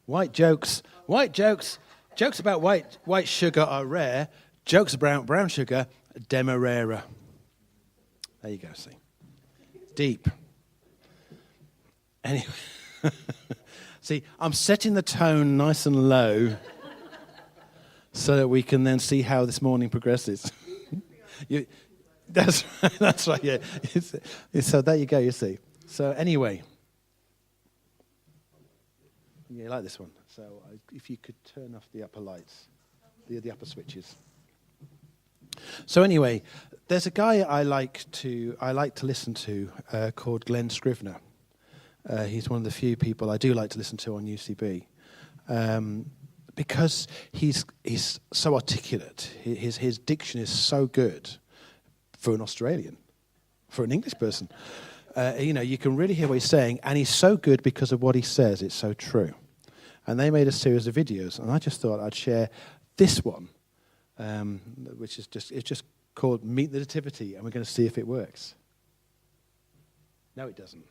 White jokes. Jokes about white sugar are rare. Jokes about brown sugar, demerara. There you go, see. Deep. Anyway. See, I'm setting the tone nice and low so that we can then see how this morning progresses. That's right, yeah. So there you go, you see. So anyway. Yeah, you like this one. So if you could turn off the upper lights, the upper switches. So anyway, there's a guy I like to listen to called Glenn Scrivener. He's one of the few people I do like to listen to on UCB because he's so articulate. His diction is so good for an Australian, for an English person. You can really hear what he's saying, and he's so good because of what he says. It's so true. And they made a series of videos, and I just thought I'd share this one, which is just called Meet the Nativity, and we're going to see if it works. No, it doesn't.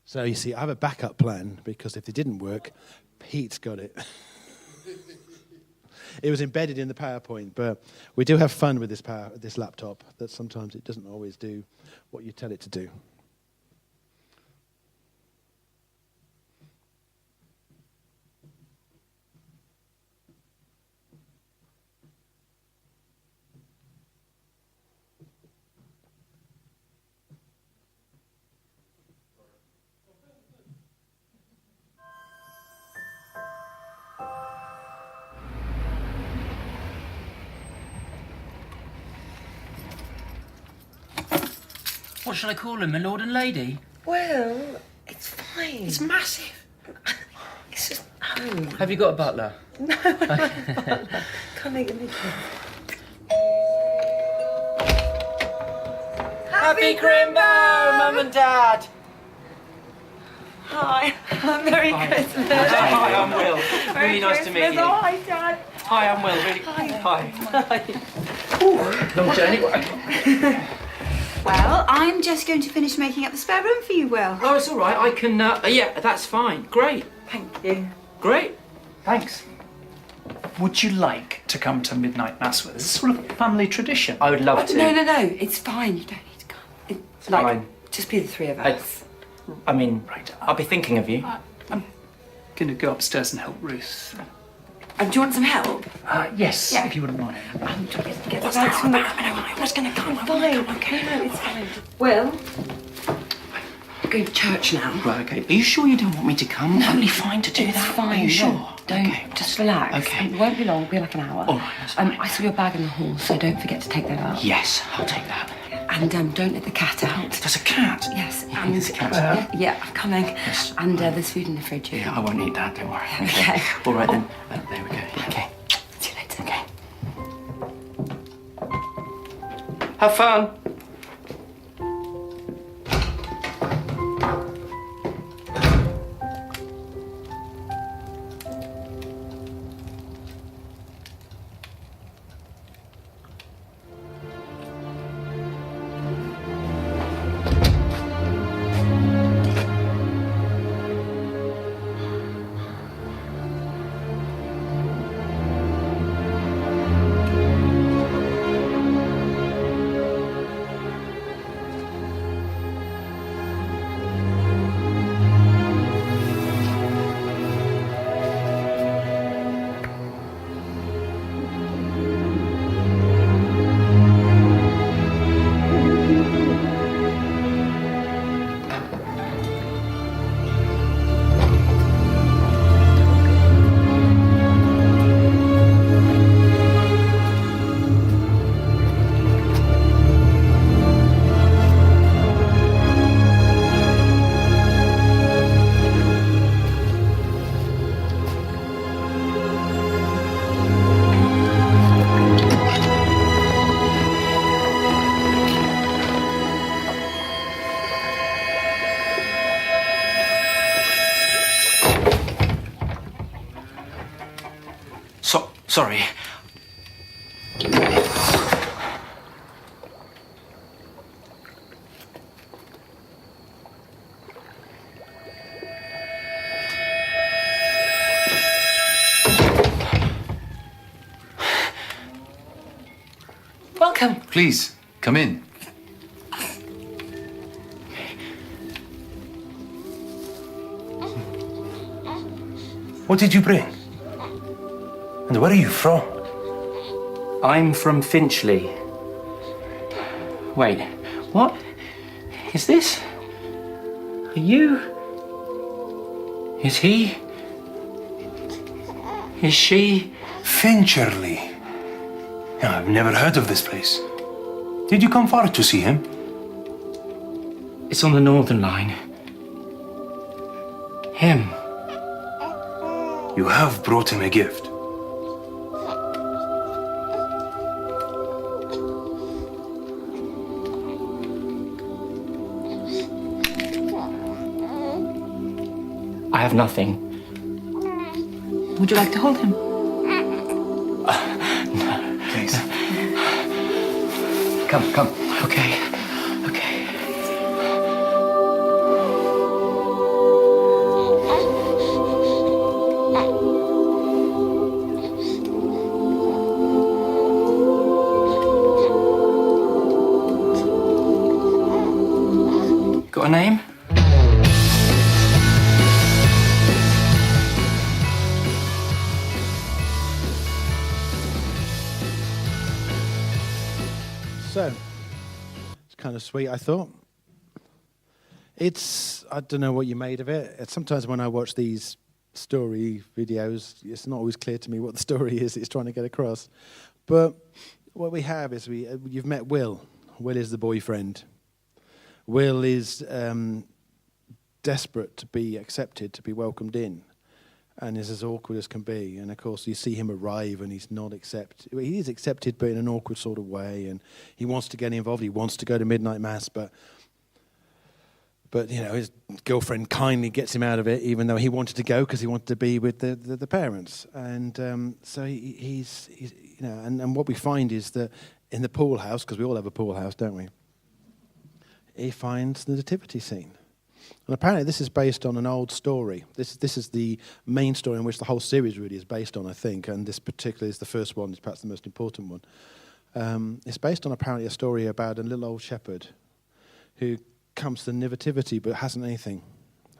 So you see, I have a backup plan, because if it didn't work, Pete's got it. It was embedded in the PowerPoint, but we do have fun with this laptop, that sometimes it doesn't always do what you tell it to do. What shall I call him, my lord and lady? Well, it's fine. It's massive. It's just home. Have you got a butler? No, I don't have a butler. Come here, give me a kiss. Happy Crimbo, Mum and Dad. Hi. Merry Christmas. Hi, I'm Will. Merry Really nice to meet you. Oh, hi, Dad. Hi, I'm Will. Really. Hi. Ooh, long journey. Well, I'm just going to finish making up the spare room for you, Will. Oh, it's all right. I can. Yeah, that's fine. Great. Thank you. Great. Thanks. Would you like to come to midnight mass with us? It's sort of a family tradition. I would love to. No. It's fine. You don't need to come. It's fine. Just be the three of us. I mean, right. I'll be thinking of you. I'm going to go upstairs and help Ruth. And do you want some help? Yes, Yeah. if you wouldn't mind. Get the bags from the... I was going to come. Fine. Okay, no, it's fine. Will? I'm going to church now. Right, okay. Are you sure you don't want me to come? I'm only fine to do It's that. fine. Are you sure? No, don't. Just relax. Okay. It won't be long. It'll be like an hour. All right, that's fine. I saw your bag in the hall, so don't forget to take that out. Yes, I'll take that. And don't let the cat out. There's a cat. Yes. Yeah, And there's a cat. yeah, I'm coming. Yes. And there's food in the fridge. Yeah, I won't eat that. Don't worry. Okay. All right then. There we go. Okay. See you later. Okay. Have fun. Sorry. Please, come in. What did you bring? And where are you from? I'm from Finchley. Wait, what is this? Are you? Is he? Is she? Finchley. Yeah, I've never heard of this place. Did you come far to see him? It's on the Northern Line. Him. You have brought him a gift. I have nothing. Would you like to hold him? Please. Come. Okay. Got a name? So, it's kind of sweet, I thought. I don't know what you made of it. Sometimes when I watch these story videos, it's not always clear to me what the story is it's trying to get across. But what we have is you've met Will. Will is the boyfriend. Will is desperate to be accepted, to be welcomed in, and is as awkward as can be. And of course, you see him arrive, and he's not accepted. He is accepted, but in an awkward sort of way. And he wants to get involved. He wants to go to midnight mass, but you know, his girlfriend kindly gets him out of it, even though he wanted to go because he wanted to be with the parents. And so he's you know, and what we find is that in the pool house, because we all have a pool house, don't we? He finds the nativity scene. And apparently this is based on an old story. This is the main story in which the whole series really is based on, I think, and this particularly is the first one, is perhaps the most important one. It's based on apparently a story about a little old shepherd who comes to the nativity but hasn't anything,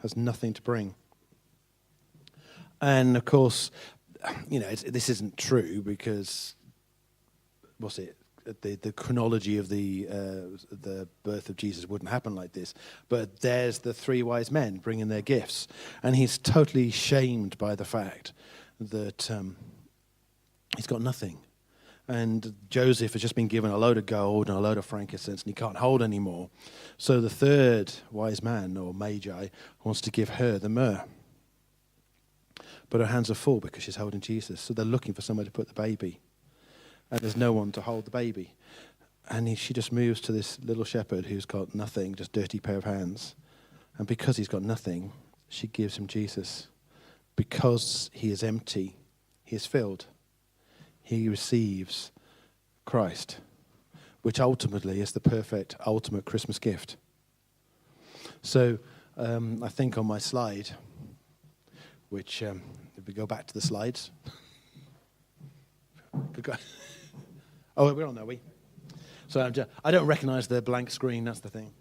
has nothing to bring. And of course, you know, this isn't true because, the chronology of the birth of Jesus wouldn't happen like this. But there's the three wise men bringing their gifts, and he's totally shamed by the fact that he's got nothing. And Joseph has just been given a load of gold and a load of frankincense, and he can't hold anymore. So the third wise man, or magi, wants to give her the myrrh. But her hands are full because she's holding Jesus. So they're looking for somewhere to put the baby. And there's no one to hold the baby. And she just moves to this little shepherd who's got nothing, just dirty pair of hands. And because he's got nothing, she gives him Jesus. Because he is empty, he is filled. He receives Christ, which ultimately is the perfect, ultimate Christmas gift. So I think on my slide, which, if we go back to the slides. Oh, we're on, are we? So I don't recognize the blank screen, that's the thing.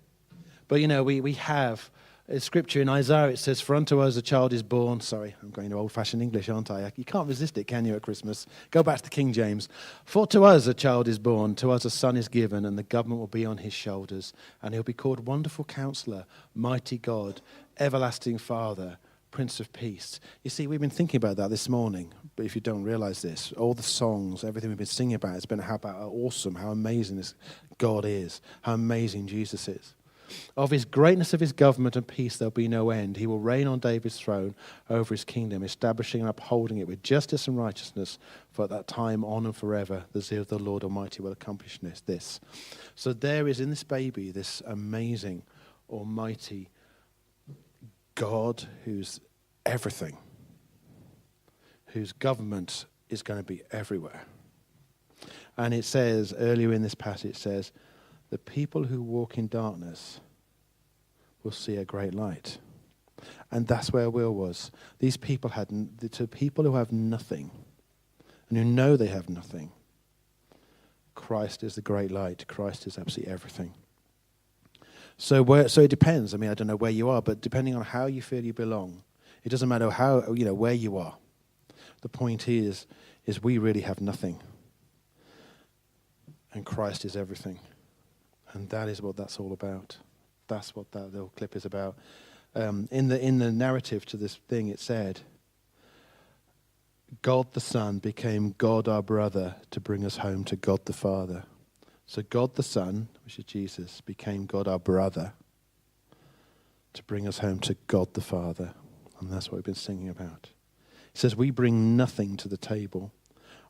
But, you know, we have a scripture in Isaiah. It says, "For unto us a child is born." Sorry, I'm going to old-fashioned English, aren't I? You can't resist it, can you, at Christmas? Go back to the King James. "For to us a child is born, to us a son is given, and the government will be on his shoulders. And he'll be called Wonderful Counselor, Mighty God, Everlasting Father, Prince of Peace." You see, we've been thinking about that this morning, but if you don't realize this, all the songs, everything we've been singing about has been how awesome, how amazing this God is, how amazing Jesus is. "Of his greatness of his government and peace there'll be no end. He will reign on David's throne over his kingdom, establishing and upholding it with justice and righteousness for at that time on and forever. The zeal of the Lord Almighty will accomplish this." So there is in this baby this amazing, almighty God who's everything, whose government is going to be everywhere. And it says, earlier in this passage, it says, "The people who walk in darkness will see a great light." And that's where Will was. These people to people who have nothing, and who know they have nothing, Christ is the great light. Christ is absolutely everything. So it depends. I mean, I don't know where you are, but depending on how you feel you belong, it doesn't matter how, where you are. The point is we really have nothing. And Christ is everything. And that is what that's all about. That's what that little clip is about. In the narrative to this thing, it said, God the Son became God our brother to bring us home to God the Father. So God the Son, which is Jesus, became God our brother to bring us home to God the Father. And that's what we've been singing about. He says, we bring nothing to the table.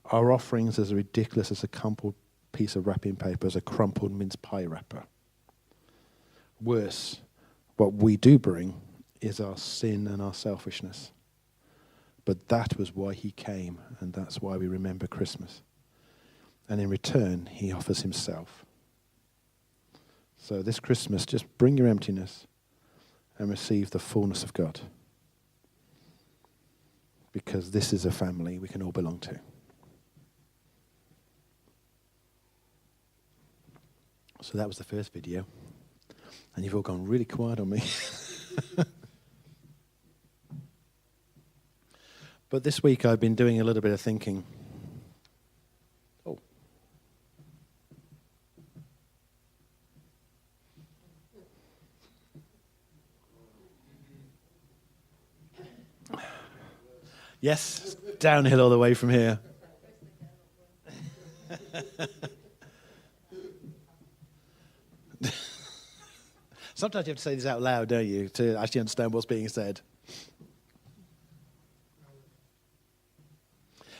Our offerings are as ridiculous as a crumpled piece of wrapping paper, as a crumpled mince pie wrapper. Worse, what we do bring is our sin and our selfishness. But that was why he came, and that's why we remember Christmas. And in return, he offers himself. So this Christmas, just bring your emptiness and receive the fullness of God. Because this is a family we can all belong to. So that was the first video. And you've all gone really quiet on me. But this week I've been doing a little bit of thinking. Oh. Yes, downhill all the way from here. Sometimes you have to say this out loud, don't you, to actually understand what's being said.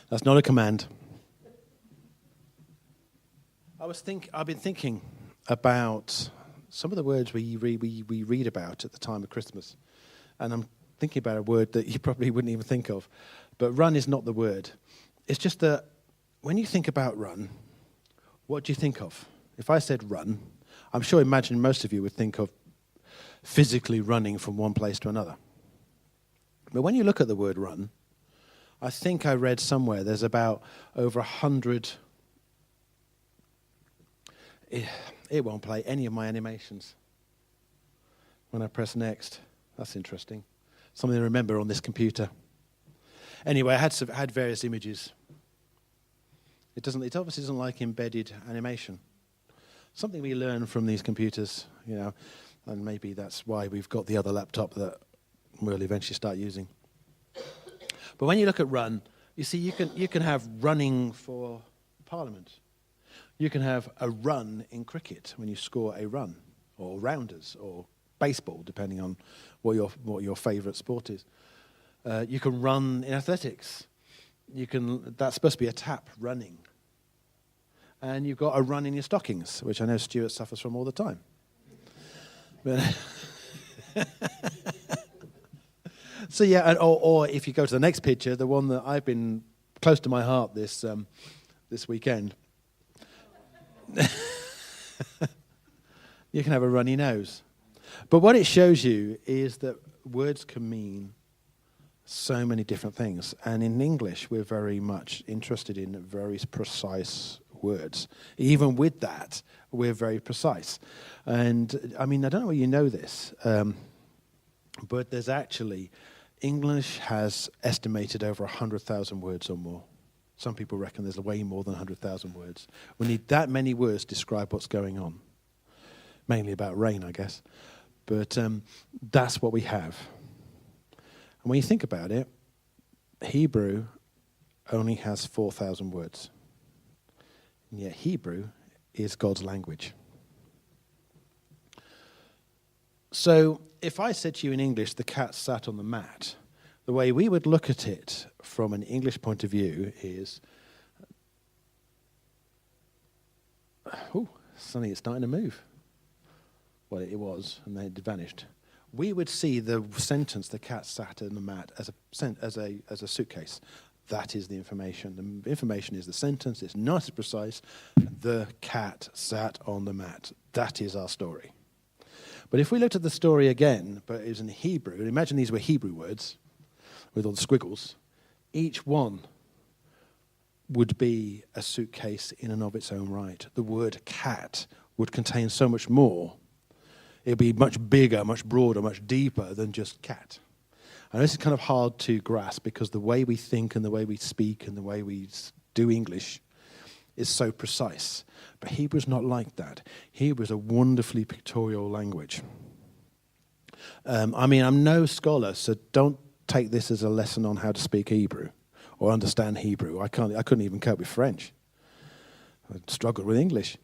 That's not a command. I've been thinking about some of the words we read about at the time of Christmas, and I'm thinking about a word that you probably wouldn't even think of. But run is not the word. It's just that when you think about run, what do you think of? If I said run, I'm sure imagine most of you would think of physically running from one place to another. But when you look at the word run, I think I read somewhere there's about over 100. It won't play any of my animations when I press next. That's interesting. Something to remember on this computer. Anyway, I had various images. It obviously doesn't like embedded animation. Something we learn from these computers, and maybe that's why we've got the other laptop that we'll eventually start using. But when you look at run, you see you can have running for Parliament. You can have a run in cricket when you score a run, or rounders, or baseball, depending on what your favourite sport is. You can run in athletics. That's supposed to be a tap, running. And you've got a run in your stockings, which I know Stuart suffers from all the time. But so yeah, or if you go to the next picture, the one that I've been close to my heart this weekend, you can have a runny nose. But what it shows you is that words can mean so many different things. And in English, we're very much interested in very precise words. Even with that, we're very precise. And I mean, I don't know whether you know this, but there's actually, English has estimated over 100,000 words or more. Some people reckon there's way more than 100,000 words. We need that many words to describe what's going on. Mainly about rain, I guess. But that's what we have. And when you think about it, Hebrew only has 4,000 words. And yet Hebrew is God's language. So if I said to you in English, the cat sat on the mat, the way we would look at it from an English point of view is, suddenly it's starting to move. Well, it was, and then it vanished. We would see the sentence, the cat sat on the mat, as a suitcase. That is the information. The information is the sentence. It's not as precise. The cat sat on the mat. That is our story. But if we looked at the story again, but it was in Hebrew, and imagine these were Hebrew words with all the squiggles, each one would be a suitcase in and of its own right. The word cat would contain so much more. It would be much bigger, much broader, much deeper than just cat. And this is kind of hard to grasp because the way we think and the way we speak and the way we do English is so precise. But Hebrew's not like that. Hebrew is a wonderfully pictorial language. I'm no scholar, so don't take this as a lesson on how to speak Hebrew or understand Hebrew. I couldn't even cope with French. I struggled with English.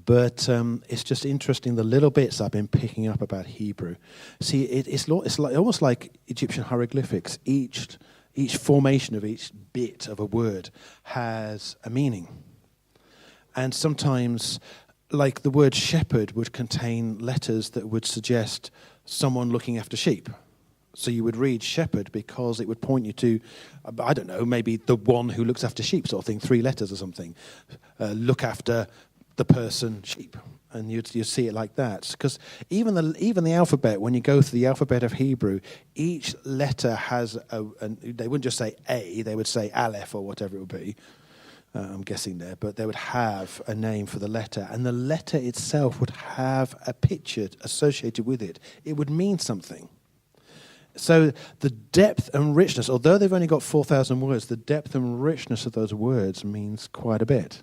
But it's just interesting, the little bits I've been picking up about Hebrew. See, it's like, almost like Egyptian hieroglyphics. Each formation of each bit of a word has a meaning. And sometimes, like the word shepherd would contain letters that would suggest someone looking after sheep. So you would read shepherd because it would point you to, I don't know, maybe the one who looks after sheep sort of thing, 3 letters or something. Look after the person sheep. And you'd see it like that. Because even the alphabet, when you go through the alphabet of Hebrew, each letter has they wouldn't just say A, they would say Aleph or whatever it would be. I'm guessing there, but they would have a name for the letter. And the letter itself would have a picture associated with it. It would mean something. So the depth and richness, although they've only got 4,000 words, the depth and richness of those words means quite a bit.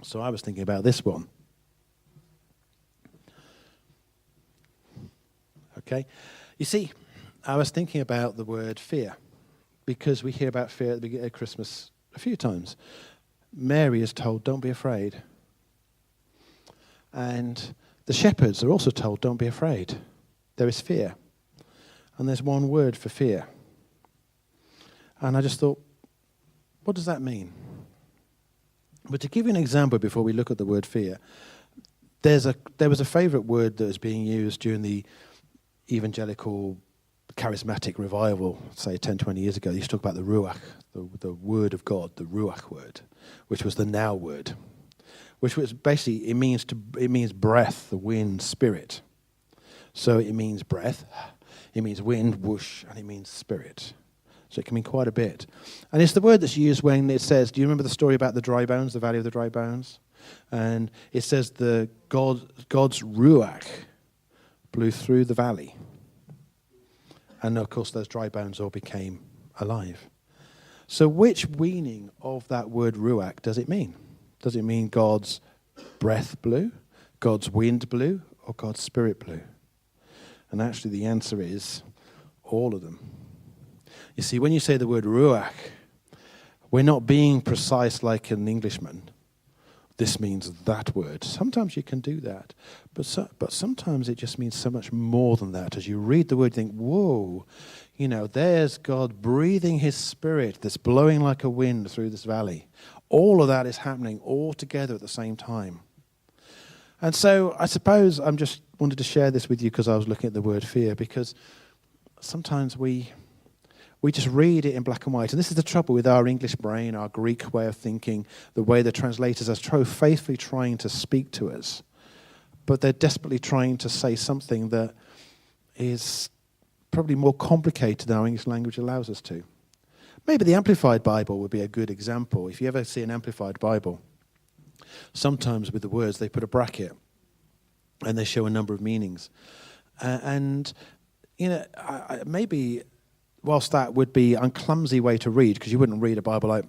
So I was thinking about this one. Okay. You see, I was thinking about the word fear, because we hear about fear at the beginning of Christmas a few times. Mary is told, don't be afraid. And the shepherds are also told, don't be afraid. There is fear. And there's one word for fear. And I just thought, what does that mean? But to give you an example before we look at the word fear, there was a favourite word that was being used during the evangelical charismatic revival, say 10, 20 years ago. They used to talk about the Ruach, the word of God, the Ruach word, which was the now word, which was basically, it means breath, the wind, spirit. So it means breath, it means wind, whoosh, and it means spirit. So it can mean quite a bit. And it's the word that's used when it says, do you remember the story about the dry bones, the valley of the dry bones? And it says God's Ruach blew through the valley. And of course those dry bones all became alive. So which meaning of that word Ruach does it mean? Does it mean God's breath blew, God's wind blew, or God's spirit blew? And actually the answer is all of them. You see, when you say the word Ruach, we're not being precise like an Englishman. This means that word. Sometimes you can do that. But sometimes it just means so much more than that. As you read the word, you think, whoa, there's God breathing his spirit that's blowing like a wind through this valley. All of that is happening all together at the same time. And so I suppose I'm just wanted to share this with you because I was looking at the word fear, because sometimes we just read it in black and white. And this is the trouble with our English brain, our Greek way of thinking, the way the translators are so faithfully trying to speak to us. But they're desperately trying to say something that is probably more complicated than our English language allows us to. Maybe the Amplified Bible would be a good example. If you ever see an Amplified Bible, sometimes with the words they put a bracket and they show a number of meanings. Maybe whilst that would be a clumsy way to read, because you wouldn't read a Bible like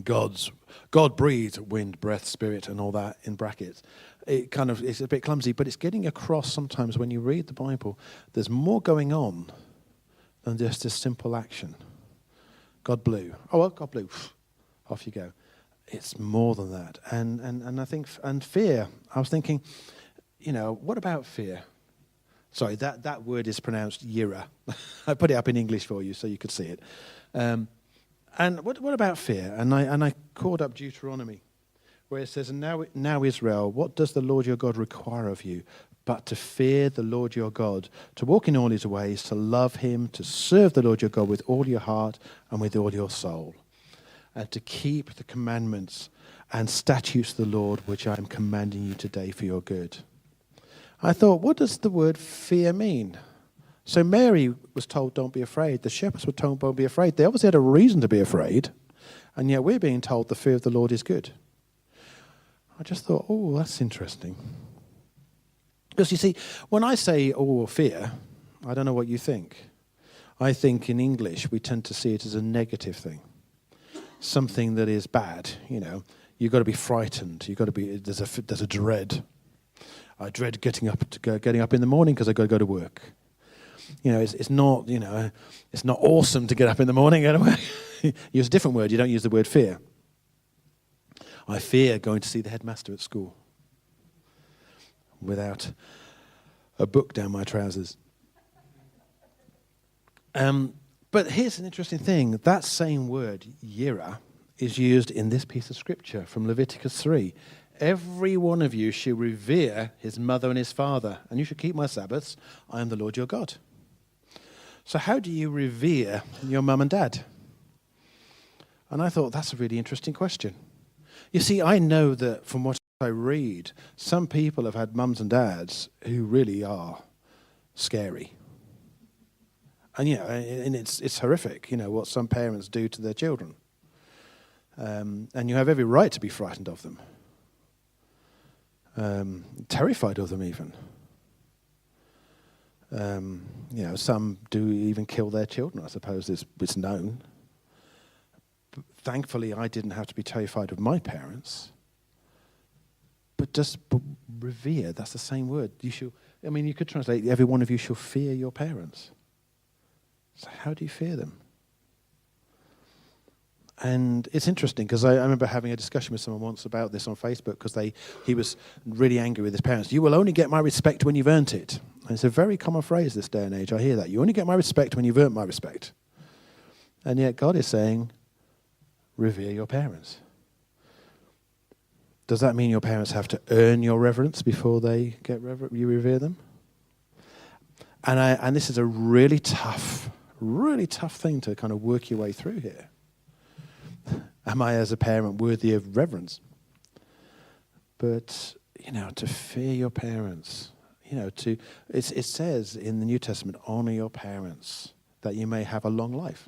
God breathed wind, breath, spirit, and all that in brackets. It's a bit clumsy, but it's getting across sometimes when you read the Bible. There's more going on than just a simple action. God blew. Oh, well, God blew. Off you go. It's more than that. And I think, and fear, I was thinking, what about fear? Sorry, that word is pronounced yira. I put it up in English for you so you could see it. And what about fear? And I called up Deuteronomy, where it says, now Israel, what does the Lord your God require of you? But to fear the Lord your God, to walk in all his ways, to love him, to serve the Lord your God with all your heart and with all your soul, and to keep the commandments and statutes of the Lord, which I am commanding you today for your good. I thought, what does the word fear mean? So Mary was told, don't be afraid. The shepherds were told, don't be afraid. They obviously had a reason to be afraid, and yet we're being told the fear of the Lord is good. I just thought, oh, that's interesting. Because you see, when I say, oh, fear, I don't know what you think. I think in English we tend to see it as a negative thing. Something that is bad, you know. You've got to be frightened. You've got to be, there's a dread. I dread getting up in the morning because I've got to go to work. You know, it's not, you know, it's not awesome to get up in the morning and go to work. Use a different word. You don't use the word fear. I fear going to see the headmaster at school without a book down my trousers. But here's an interesting thing. That same word, yira, is used in this piece of scripture from Leviticus 3. Every one of you shall revere his mother and his father, and you shall keep my Sabbaths. I am the Lord your God. So how do you revere your mum and dad? And I thought, that's a really interesting question. You see, I know that from what I read, some people have had mums and dads who really are scary. And, you know, and it's horrific, you know, what some parents do to their children. And you have every right to be frightened of them. Terrified of them even. You know, some do even kill their children, I suppose it's known. But thankfully, I didn't have to be terrified of my parents. But revere, that's the same word. You could translate, every one of you shall fear your parents. So how do you fear them? And it's interesting because I remember having a discussion with someone once about this on Facebook because he was really angry with his parents. You will only get my respect when you've earned it. And it's a very common phrase this day and age. I hear that. You only get my respect when you've earned my respect. And yet God is saying, revere your parents. Does that mean your parents have to earn your reverence before they get you revere them? And this is a really tough thing to kind of work your way through here. Am I, as a parent, worthy of reverence? But, you know, to fear your parents, you know, it says in the New Testament, honor your parents, that you may have a long life.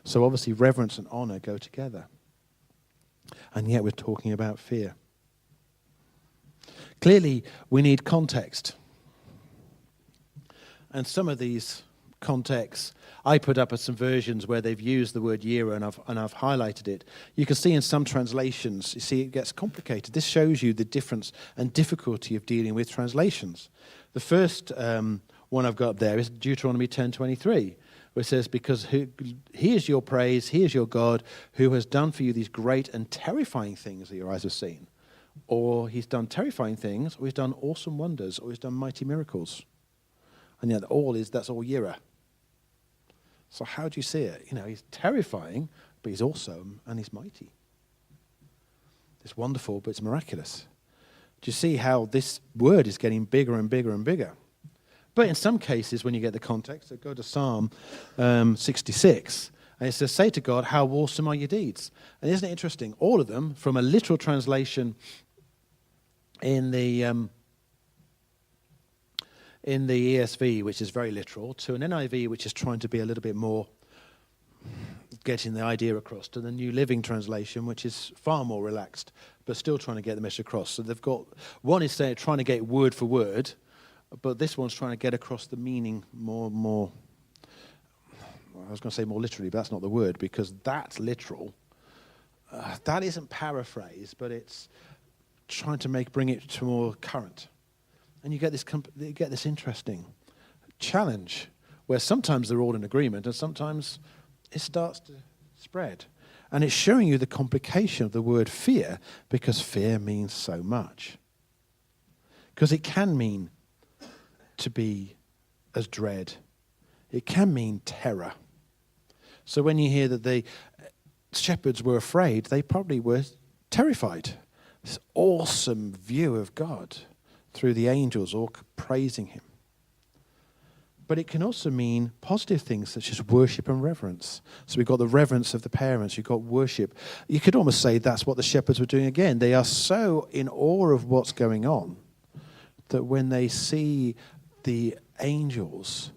So obviously reverence and honor go together. And yet we're talking about fear. Clearly, we need context. And some of these contexts, I put up some versions where they've used the word yira and I've highlighted it. You can see in some translations, you see it gets complicated. This shows you the difference and difficulty of dealing with translations. The first one I've got up there is Deuteronomy 10:23, where it says, because he is your praise, he is your God, who has done for you these great and terrifying things that your eyes have seen. Or he's done terrifying things, or he's done awesome wonders, or he's done mighty miracles. And yet that's all yira. So how do you see it? You know, he's terrifying, but he's awesome and he's mighty. It's wonderful, but it's miraculous. Do you see how this word is getting bigger and bigger and bigger? But in some cases, when you get the context, so go to Psalm 66, and it says, say to God, how awesome are your deeds? And isn't it interesting? All of them, from a literal translation in the ESV, which is very literal, to an NIV, which is trying to be a little bit more getting the idea across, to the New Living Translation, which is far more relaxed, but still trying to get the message across. So they've got, one is saying, trying to get word for word, but this one's trying to get across the meaning more, I was going to say more literally, but that's not the word, because that's literal. That isn't paraphrase, but it's trying to bring it to more current. And you get this interesting challenge where sometimes they're all in agreement and sometimes it starts to spread. And it's showing you the complication of the word fear, because fear means so much. Because it can mean to be as dread. It can mean terror. So when you hear that the shepherds were afraid, they probably were terrified. This awesome view of God through the angels all praising him. But it can also mean positive things such as worship and reverence. So we've got the reverence of the parents, you've got worship. You could almost say that's what the shepherds were doing again. They are so in awe of what's going on that when they see the angels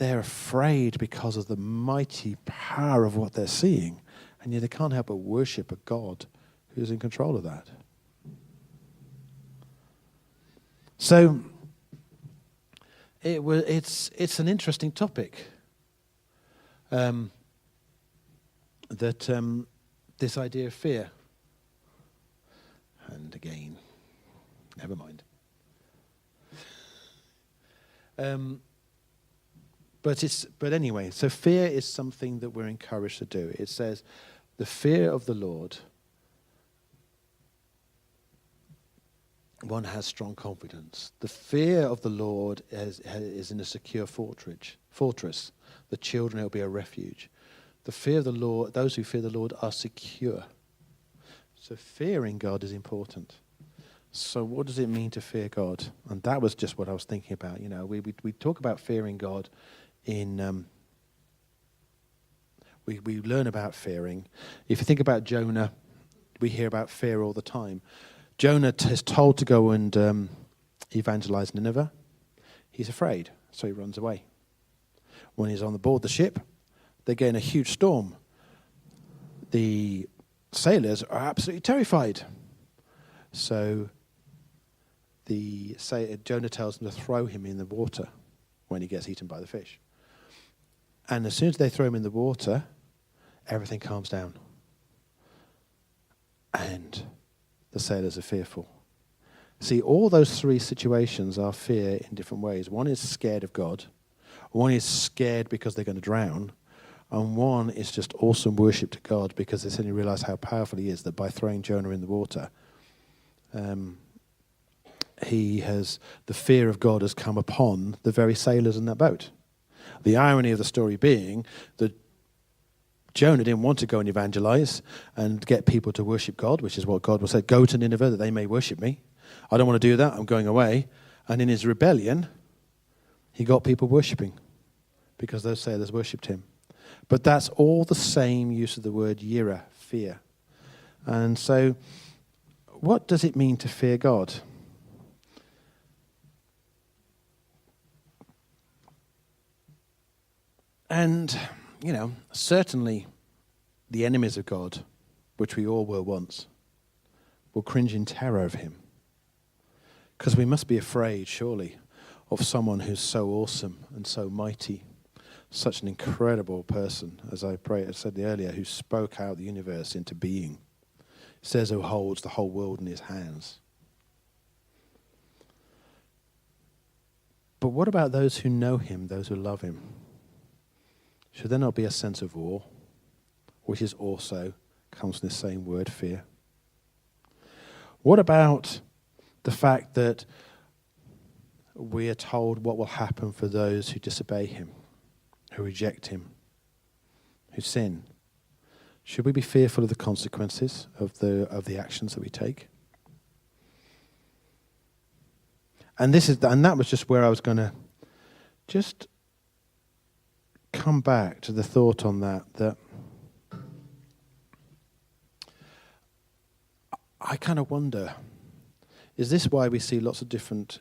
they're afraid because of the mighty power of what they're seeing, and yet they can't help but worship a God who's in control of that. So it's an interesting topic. This idea of fear. And again, never mind. But anyway, so fear is something that we're encouraged to do. It says, the fear of the Lord, one has strong confidence. The fear of the Lord is in a secure fortress. The children, it will be a refuge. The fear of the Lord, those who fear the Lord are secure. So fearing God is important. So what does it mean to fear God? And that was just what I was thinking about. You know, we talk about fearing God in... We learn about fearing. If you think about Jonah, we hear about fear all the time. Jonah is told to go and evangelize Nineveh. He's afraid, so he runs away. When he's on board the ship, they get in a huge storm. The sailors are absolutely terrified. So Jonah tells them to throw him in the water when he gets eaten by the fish. And as soon as they throw him in the water, everything calms down. And the sailors are fearful. See, all those three situations are fear in different ways. One is scared of God. One is scared because they're going to drown. And one is just awesome worship to God because they suddenly realize how powerful he is, that by throwing Jonah in the water, the fear of God has come upon the very sailors in that boat. The irony of the story being that Jonah didn't want to go and evangelize and get people to worship God, which is what God said, go to Nineveh that they may worship me. I don't want to do that. I'm going away. And in his rebellion, he got people worshiping because those sailors worshipped him. But that's all the same use of the word yira, fear. And so what does it mean to fear God? And, you know, certainly the enemies of God, which we all were once, will cringe in terror of him. Because we must be afraid, surely, of someone who's so awesome and so mighty, such an incredible person, as I said earlier, who spoke out the universe into being. It says who holds the whole world in his hands. But what about those who know him, those who love him? Should there not be a sense of awe, which is also comes from the same word, fear? What about the fact that we are told what will happen for those who disobey him, who reject him, who sin? Should we be fearful of the consequences of the actions that we take? And that was just where I was going to just come back to the thought on that I kind of wonder, is this why we see lots of different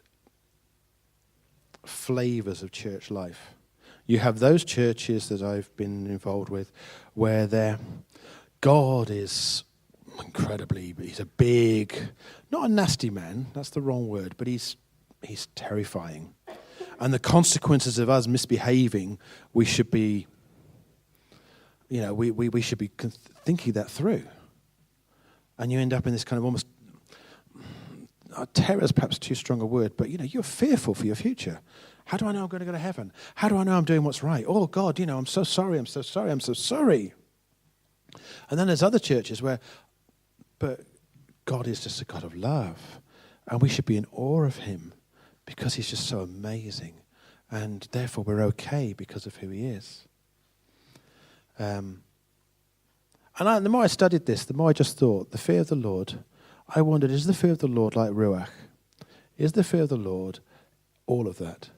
flavors of church life? You have those churches that I've been involved with where God is he's a big, not a nasty man, that's the wrong word, but he's terrifying. And the consequences of us misbehaving, we should be, we should be thinking that through. And you end up in this kind of almost, terror is perhaps too strong a word, but you're fearful for your future. How do I know I'm going to go to heaven? How do I know I'm doing what's right? Oh God, I'm so sorry, I'm so sorry, I'm so sorry. And then there's other churches but God is just a God of love. And we should be in awe of him because he's just so amazing. And therefore we're okay because of who he is. And the more I studied this, the more I just thought, the fear of the Lord, I wondered, is the fear of the Lord like Ruach? Is the fear of the Lord all of that?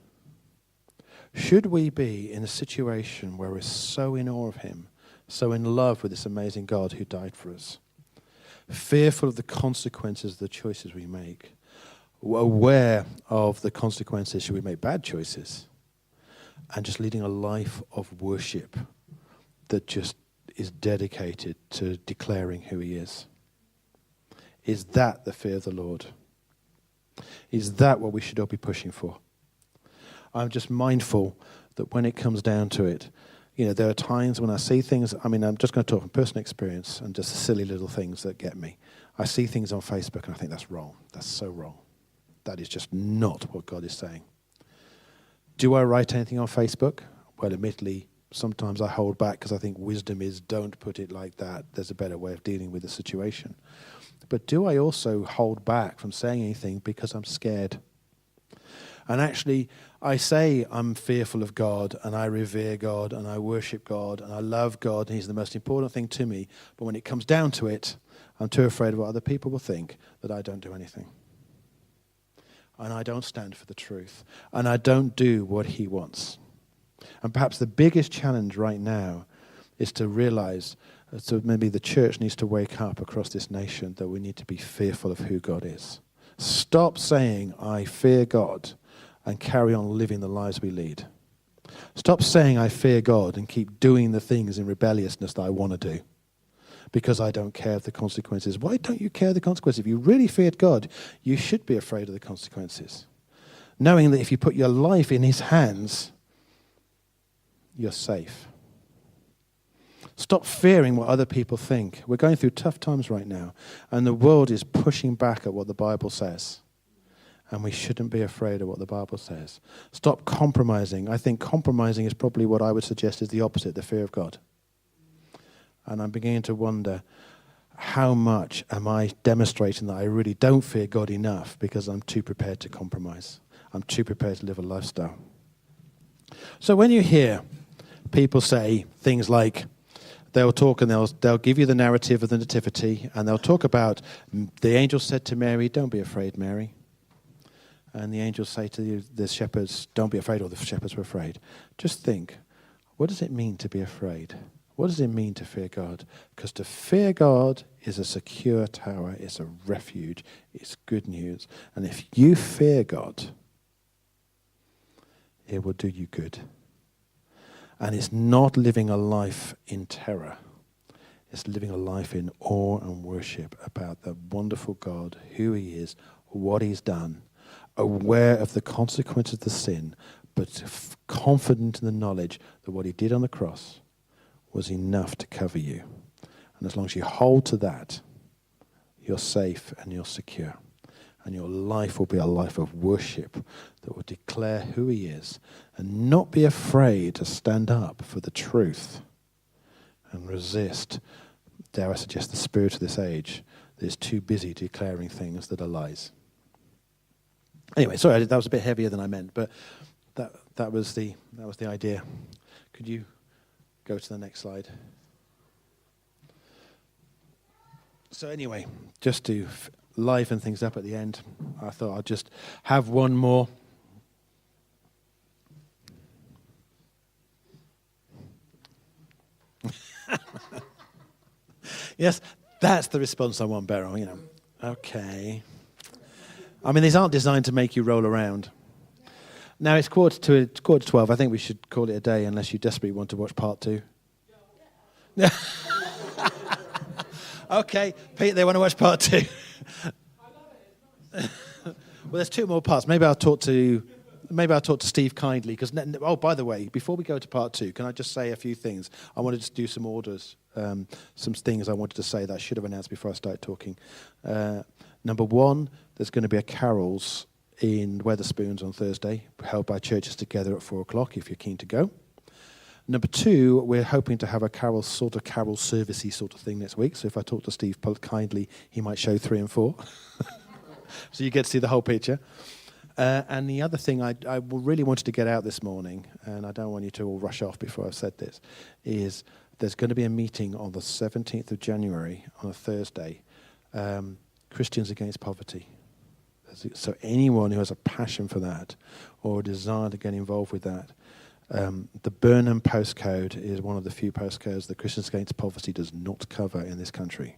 Should we be in a situation where we're so in awe of him, so in love with this amazing God who died for us, fearful of the consequences of the choices we make, aware of the consequences should we make bad choices, and just leading a life of worship that just is dedicated to declaring who he is. Is that the fear of the Lord? Is that what we should all be pushing for? I'm just mindful that when it comes down to it, there are times when I see things, I'm just going to talk from personal experience and just silly little things that get me. I see things on Facebook and I think that's wrong. That's so wrong. That is just not what God is saying. Do I write anything on Facebook? Well, admittedly, sometimes I hold back because I think wisdom is don't put it like that. There's a better way of dealing with the situation. But do I also hold back from saying anything because I'm scared? And actually, I say I'm fearful of God, and I revere God, and I worship God, and I love God, and he's the most important thing to me. But when it comes down to it, I'm too afraid of what other people will think that I don't do anything. And I don't stand for the truth. And I don't do what he wants. And perhaps the biggest challenge right now is to realize that maybe the church needs to wake up across this nation that we need to be fearful of who God is. Stop saying, I fear God, and carry on living the lives we lead. Stop saying, I fear God, and keep doing the things in rebelliousness that I want to do because I don't care of the consequences. Why don't you care of the consequences? If you really feared God, you should be afraid of the consequences, knowing that if you put your life in his hands, you're safe. Stop fearing what other people think. We're going through tough times right now, and the world is pushing back at what the Bible says. And we shouldn't be afraid of what the Bible says. Stop compromising. I think compromising is probably what I would suggest is the opposite, the fear of God. And I'm beginning to wonder, how much am I demonstrating that I really don't fear God enough because I'm too prepared to compromise? I'm too prepared to live a lifestyle. So when you hear people say things like, they'll talk and they'll give you the narrative of the Nativity, and they'll talk about the angel said to Mary, don't be afraid, Mary. And the angels say to the shepherds, don't be afraid, or the shepherds were afraid. Just think, what does it mean to be afraid? What does it mean to fear God? Because to fear God is a secure tower, it's a refuge, it's good news. And if you fear God, it will do you good. And it's not living a life in terror. It's living a life in awe and worship about the wonderful God, who he is, what he's done, aware of the consequences of the sin, but confident in the knowledge that what he did on the cross was enough to cover you. And as long as you hold to that, you're safe and you're secure. And your life will be a life of worship that will declare who he is and not be afraid to stand up for the truth and resist, dare I suggest, the spirit of this age that is too busy declaring things that are lies. Anyway, sorry, that was a bit heavier than I meant, but that was the idea. Could you go to the next slide? So anyway, just to liven things up at the end, I thought I'd just have one more. Yes, that's the response I want, Beryl, Okay. I mean, these aren't designed to make you roll around. Now, it's quarter to 12. I think we should call it a day unless you desperately want to watch part 2. Okay, Pete, they want to watch part 2. Well, there's 2 more parts. Maybe I'll talk to Steve kindly. Because by the way, before we go to part 2, can I just say a few things? I wanted to do some orders, some things I wanted to say that I should have announced before I started talking. Number 1, there's going to be a carols in Wetherspoons on Thursday, held by churches together at 4 o'clock, if you're keen to go. Number 2, we're hoping to have a carol servicey sort of thing next week. So if I talk to Steve kindly, he might show 3 and 4. So you get to see the whole picture. And the other thing I really wanted to get out this morning, and I don't want you to all rush off before I've said this, is there's going to be a meeting on the 17th of January on a Thursday, Christians Against Poverty. So anyone who has a passion for that or a desire to get involved with that, the Burnham postcode is one of the few postcodes that Christians Against Poverty does not cover in this country.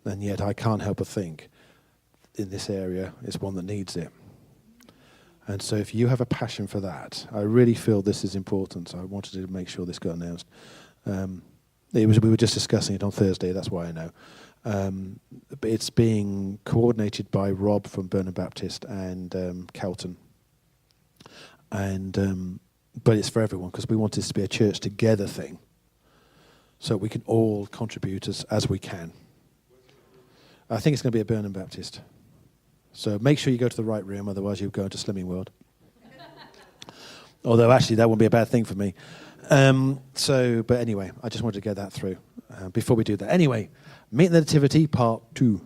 And yet I can't help but think in this area it's one that needs it. And so if you have a passion for that, I really feel this is important. So I wanted to make sure this got announced. We were just discussing it on Thursday, that's why I know. But it's being coordinated by Rob from Burnham Baptist and Kelton. But it's for everyone, because we want this to be a church together thing. So we can all contribute as we can. I think it's going to be at Burnham Baptist. So make sure you go to the right room, otherwise you'll go into Slimming World. Although actually that wouldn't be a bad thing for me. But anyway, I just wanted to get that through before we do that. Anyway, Meet the Nativity Part 2.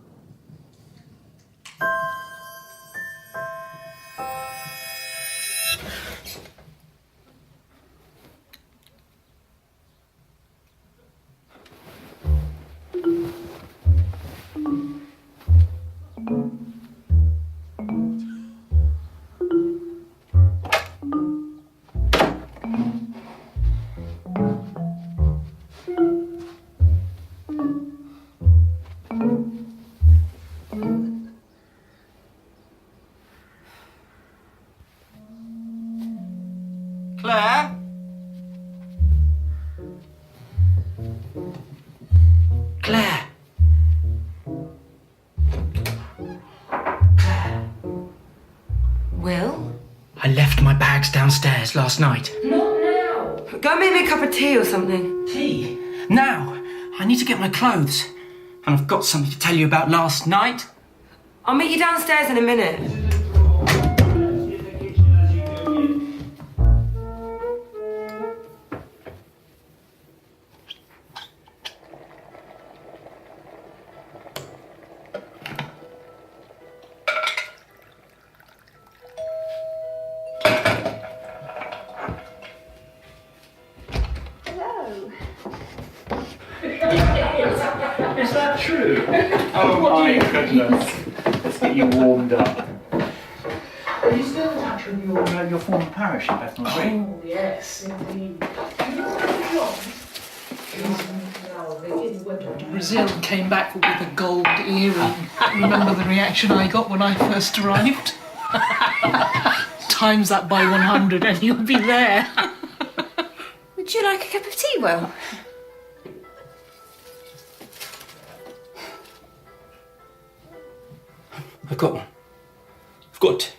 Claire? Claire? Will? I left my bags downstairs last night. Not now. Go make me a cup of tea or something. Tea? Now? I need to get my clothes. And I've got something to tell you about last night. I'll meet you downstairs in a minute. Is that true? Oh my goodness. Let's get you warmed up. Are you still in touch with your former parish in Bethnal Green? Oh, yes, indeed. Brazil came back with a gold earring. Remember the reaction I got when I first arrived? Times that by 100 and you'll be there. Would you like a cup of tea, Will? I've got one. I've got...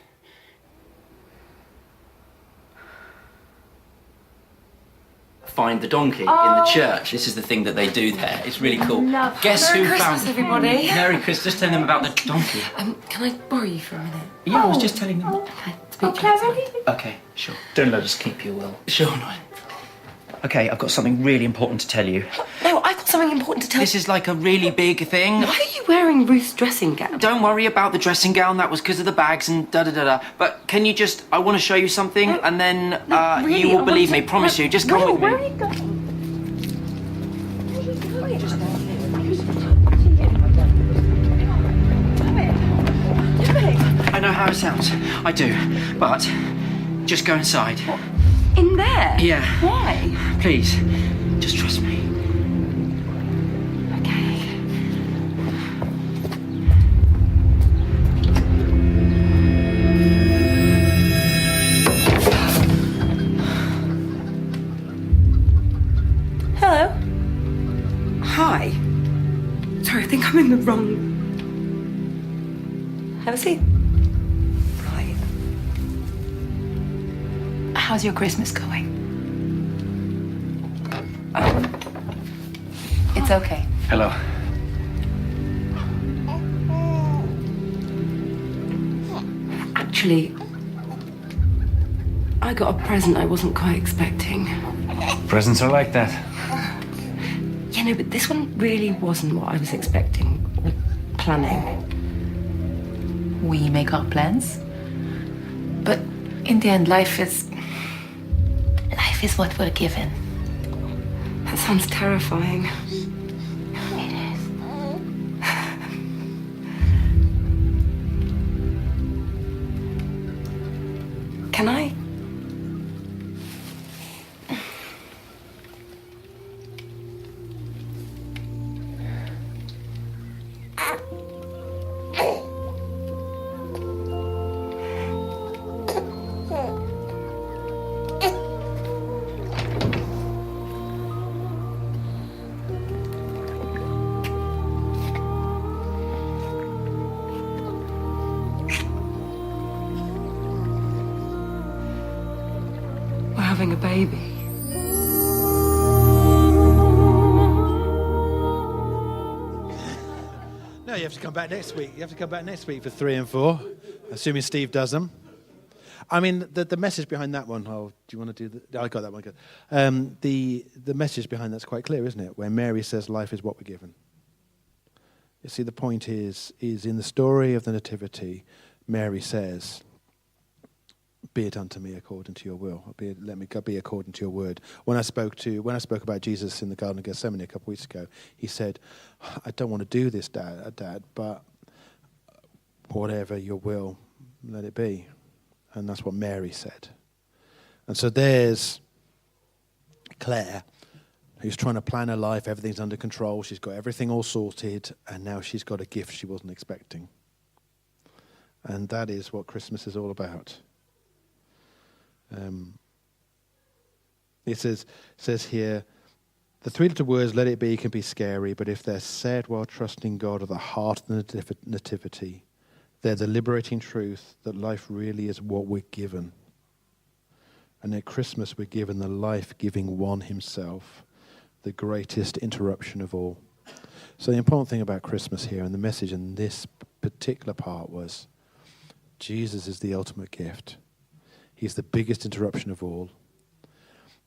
Find the donkey in the church. This is the thing that they do there. It's really cool. Guess Merry who Christmas, found... everybody. Merry Christmas. Tell them about the donkey. Can I borrow you for a minute? Yeah, I was just telling them. Okay, Okay, sure. Don't let us keep you, Will. Sure, no. Okay, I've got something really important to tell you. No, I've got something important to tell This is like a really big thing. Why are you wearing Ruth's dressing gown? Don't worry about the dressing gown, that was because of the bags and da-da-da-da. But can you just... I want to show you something, and then really, you I will want believe to- me. Promise you, just come Will, with me. where are you going? I know how it sounds. I do. But just go inside. In there? Yeah. Why? Please. Just trust me. Okay. Hello. Hi. Sorry, I think I'm in the wrong... Have a seat. Right. How's your Christmas going? It's okay. Hello. Actually, I got a present I wasn't quite expecting. Presents are like that. Yeah, no, but this one really wasn't what I was expecting or planning. We make our plans. But in the end, life is what we're given. That sounds terrifying. It is. Can I? having a baby. No, you have to come back next week. You have to come back next week for 3 and 4, assuming Steve does them. I mean, the message behind that one. Oh, do you want to do the? I got that one. Good. The message behind that's quite clear, isn't it? Where Mary says, "Life is what we're given." You see, the point is in the story of the Nativity, Mary says, "Be it unto me according to your will. Let me be according to your word." When I spoke about Jesus in the Garden of Gethsemane a couple of weeks ago, he said, "I don't want to do this, Dad, but whatever your will, let it be." And that's what Mary said. And so there's Claire, who's trying to plan her life. Everything's under control. She's got everything all sorted. And now she's got a gift she wasn't expecting. And that is what Christmas is all about. It says here, the 3 little words, "let it be," can be scary. But if they're said while trusting God at the heart of the Nativity, they're the liberating truth that life really is what we're given. And at Christmas, we're given the life-giving one himself, the greatest interruption of all. So the important thing about Christmas here, and the message in this particular part, was Jesus is the ultimate gift. He's the biggest interruption of all.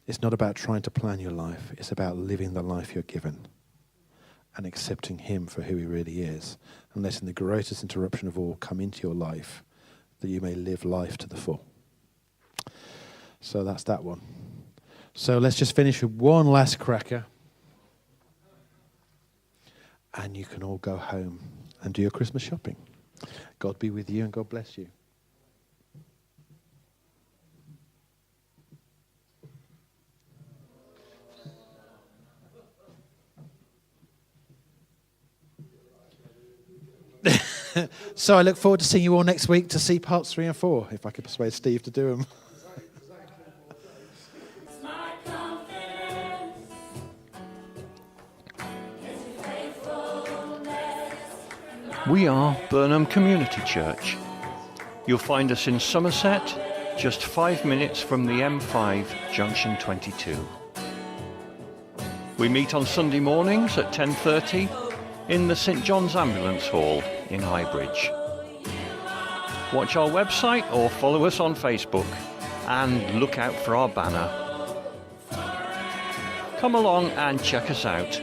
It's not about trying to plan your life. It's about living the life you're given and accepting him for who he really is, and letting the greatest interruption of all come into your life, that you may live life to the full. So that's that one. So let's just finish with one last cracker, and you can all go home and do your Christmas shopping. God be with you and God bless you. So I look forward to seeing you all next week to see parts 3 and 4, if I could persuade Steve to do them. We are Burnham Community Church. You'll find us in Somerset, just 5 minutes from the M5 Junction 22. We meet on Sunday mornings at 10:30 in the St John's Ambulance Hall in Highbridge. Watch our website or follow us on Facebook and look out for our banner. Come along and check us out.